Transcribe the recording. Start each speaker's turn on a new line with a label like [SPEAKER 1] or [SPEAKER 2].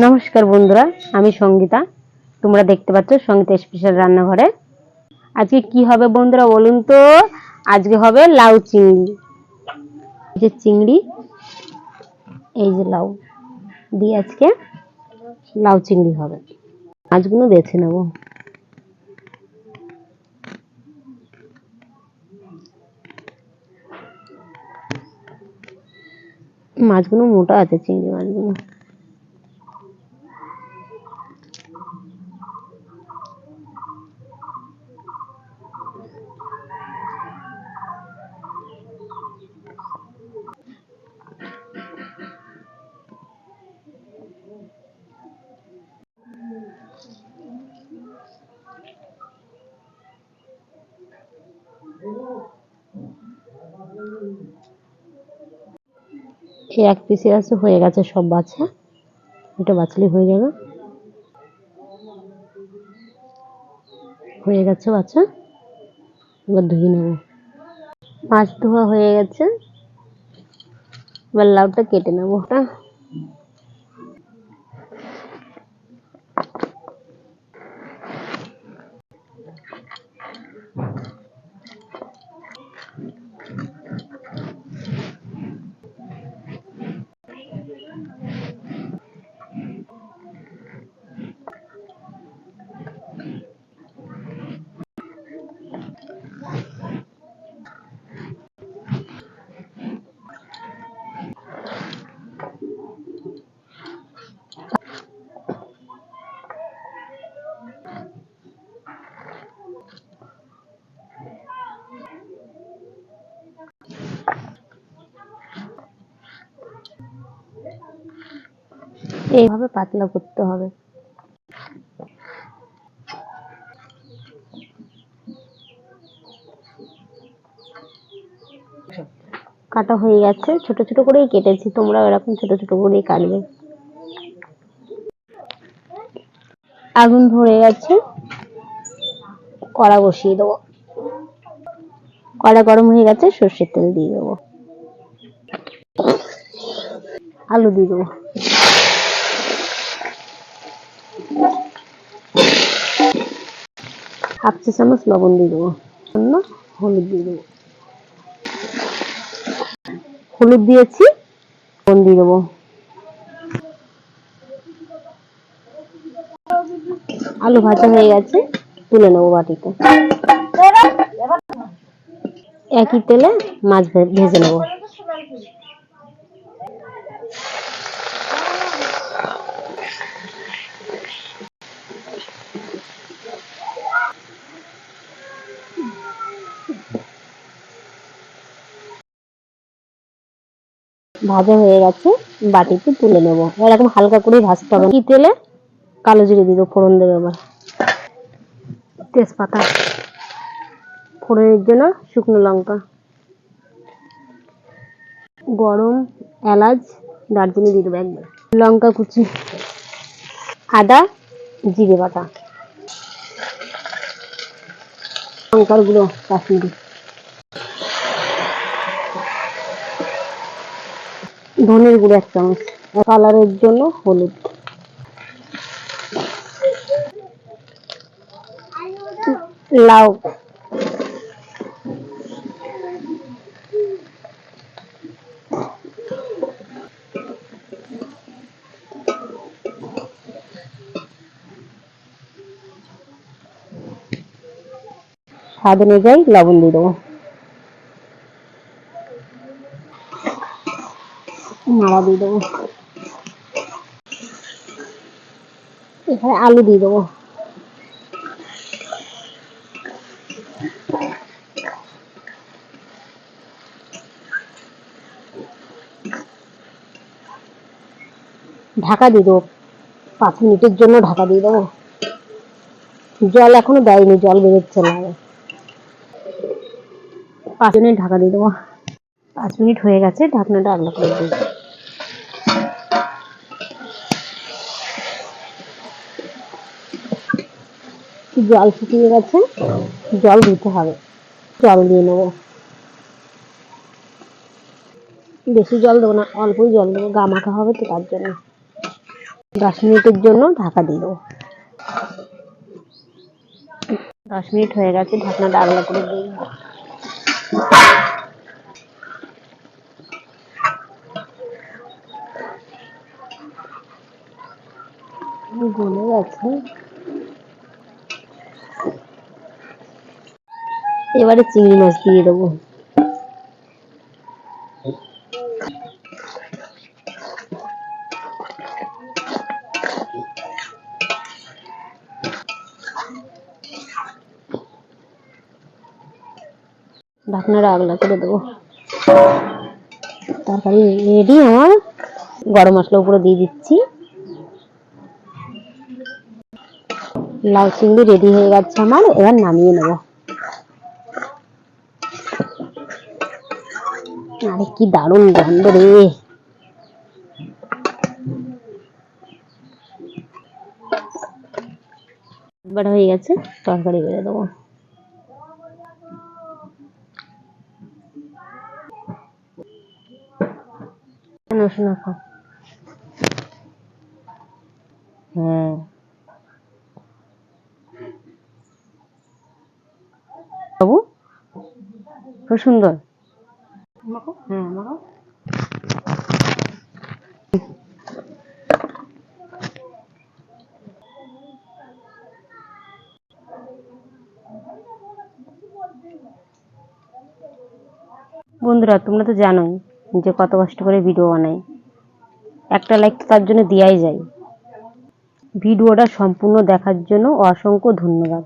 [SPEAKER 1] নমস্কার বন্ধুরা, আমি সঙ্গীতা। তোমরা দেখতে পাচ্ছ সঙ্গীতা স্পেশাল রান্নাঘরে। আজকে কি হবে বন্ধুরা বলুন তো? আজকে হবে লাউ চিংড়ি। এই যে চিংড়ি, এই যে লাউ দিয়ে আজকে লাউ চিংড়ি হবে। মাছগুলো বেছে নেব। মাছগুলো মোটা আছে, চিংড়ি মাছগুলো। এই এক পিসে আছে, হয়ে গেছে সব বাছা। এটা বাছলে হয়ে যাবে। হয়ে গেছে বাছা, এবার ধুয়ে নেব। মাছ ধোয়া হয়ে গেছে, এবার লাউটা কেটে নেব। এইভাবে পাতলা করতে হবে। কাটা হয়ে গেছে, ছোট ছোট করেই কেটেছি, তোমরা এরকম ছোট ছোট করেই কাটবে। আগুন ধরে গেছে, কড়া বসিয়ে দেবো। কড়া গরম হয়ে গেছে, সর্ষের তেল দিয়ে দেবো। আলু দিয়ে দেবো। হাফ চা চামচ লবণ দিয়ে দেবো। হলুদ দিয়ে দেবো। হলুদ দিয়েছি, লবণ দিয়ে দেবো। আলু ভাজা হয়ে গেছে, তুলে নেবো বাটিতে। একই তেলে মাছ ভেজে নেবো। ভাজা হয়ে গেছে, বাটিতে তুলে নেব। এরকম হালকা করে ভাজতে হবে। কি তেলে কালো জিরে দিয়ে দেবো, ফোড়ন দেবো। এবার তেজপাতা, ফোড়নের জন্য শুকনো লঙ্কা, গরম এলাচ, দারচিনি দিয়ে দেবো একবার। লঙ্কা কুচি, আদা, জিরে বাটা, লঙ্কার গুঁড়ো কাশ্মীরি, ধনের গুঁড়ো 1 চামচ, কালারের জন্য হলুদ, লাউ, স্বাদ অনুযায়ী লবণ দিয়ে দেবো। নাড়া দিয়ে দেবো। এখানে আলু দিয়ে দেবো। ঢাকা দিয়ে দেবো, 5 মিনিটের জন্য ঢাকা দিয়ে দেবো। জল এখনো দেয়নি, জল বেরোচ্ছে না। 5 মিনিট ঢাকা দিয়ে দেবো। 5 মিনিট হয়ে গেছে, ঢাকনাটা আগলা করে দেবো। জল শুকিয়ে গেছে, জল দিতে হবে। জল দিয়ে নেবো। বেশি জল দেবো না, অল্পই জল দেবো, গা মাখা হবে তো তার জন্য। 10 মিনিটের জন্য ঢাকা দিয়ে দেবো। 10 মিনিট হয়ে গেছে, ঢাকনাটা আগলা করে দিই। গলে গেছে, এবারে চিংড়ি মাছ দিয়ে দেবো। ঢাকনাটা আগলা করে দেবো। তরকারি রেডি আমার। গরম মশলা উপরে দিয়ে দিচ্ছি। লাউ চিংড়ি রেডি হয়ে গেছে আমার, এবার নামিয়ে নেব। আরে কি দারুণ গন্ধ রে। এবার হয়ে গেছে, তরকারি বেড়ে দেবো। শোনা খাও। হ্যাঁ, বাবু খুব সুন্দর। হ্যাঁ, বন্ধুরা তোমরা তো জানোই যে কত কষ্ট করে ভিডিও বানাই। একটা লাইক তো তার জন্য দেওয়াই যায়। ভিডিওটা সম্পূর্ণ দেখার জন্য অসংখ্য ধন্যবাদ।